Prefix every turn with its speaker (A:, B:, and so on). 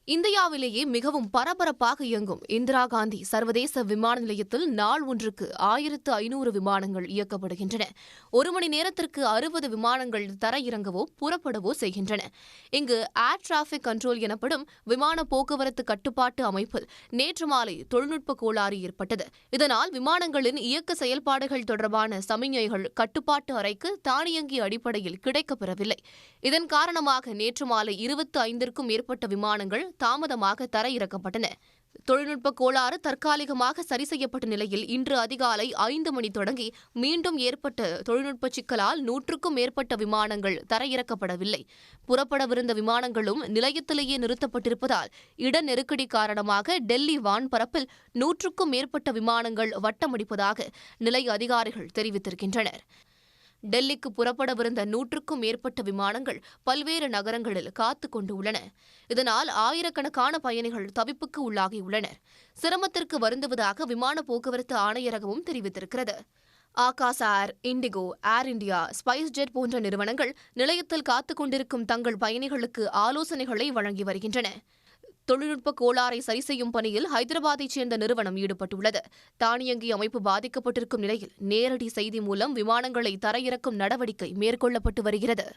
A: இந்தியாவிலேயே மிகவும் பரபரப்பாக இயங்கும் இந்திரா காந்தி சர்வதேச விமான நிலையத்தில் நாள் ஒன்றுக்கு 1500 விமானங்கள் இயக்கப்படுகின்றன. ஒரு மணி நேரத்திற்கு 60 விமானங்கள் தரையிறங்கவோ புறப்படவோ செய்கின்றன. இங்கு ஏர் டிராபிக் கண்ட்ரோல் எனப்படும் விமான போக்குவரத்து கட்டுப்பாட்டு அமைப்பில் நேற்று மாலை தொழில்நுட்ப கோளாறு ஏற்பட்டது. இதனால் விமானங்களின் இயக்க செயல்பாடுகள் தொடர்பான சமிக்ஞைகள் கட்டுப்பாட்டு அறைக்கு தானியங்கி அடிப்படையில் கிடைக்கப்பெறவில்லை. இதன் காரணமாக நேற்று மாலை 25க்கும் மேற்பட்ட விமானங்கள் தாமதமாக தரையிறக்கப்பட்டன. தொழில்நுட்ப கோளாறு தற்காலிகமாக சரி செய்யப்பட்ட நிலையில் இன்று அதிகாலை 5 மணி தொடங்கி மீண்டும் ஏற்பட்ட தொழில்நுட்ப சிக்கலால் 100க்கும் மேற்பட்ட விமானங்கள் தரையிறக்கப்படவில்லை. புறப்படவிருந்த விமானங்களும் நிலையத்திலேயே நிறுத்தப்பட்டிருப்பதால் இட நெருக்கடி காரணமாக டெல்லி வான்பரப்பில் 100க்கும் மேற்பட்ட விமானங்கள் வட்டமடிப்பதாக நிலைய அதிகாரிகள் தெரிவித்திருக்கின்றனர். டெல்லிக்கு புறப்படவிருந்த 100க்கும் மேற்பட்ட விமானங்கள் பல்வேறு நகரங்களில் காத்துக் கொண்டுள்ளன. இதனால் ஆயிரக்கணக்கான பயணிகள் தவிப்புக்கு உள்ளாகியுள்ளனர். சிரமத்திற்கு வருந்துவதாக விமான போக்குவரத்து ஆணையரகமும் தெரிவித்திருக்கிறது. ஆகாஷ் ஏர், இண்டிகோ, ஏர் இண்டியா, ஸ்பைஸ் ஜெட் போன்ற நிறுவனங்கள் நிலையத்தில் காத்துக் கொண்டிருக்கும் தங்கள் பயணிகளுக்கு ஆலோசனைகளை வழங்கி வருகின்றன. தொழில்நுட்ப கோளாறை சரி செய்யும் பணியில் ஹைதராபாத்தைச் சேர்ந்த நிறுவனம் ஈடுபட்டுள்ளது. தானியங்கி அமைப்பு பாதிக்கப்பட்டிருக்கும் நிலையில் நேரடி செய்தி மூலம் விமானங்களை தரையிறக்கும் நடவடிக்கை மேற்கொள்ளப்பட்டு வருகிறது.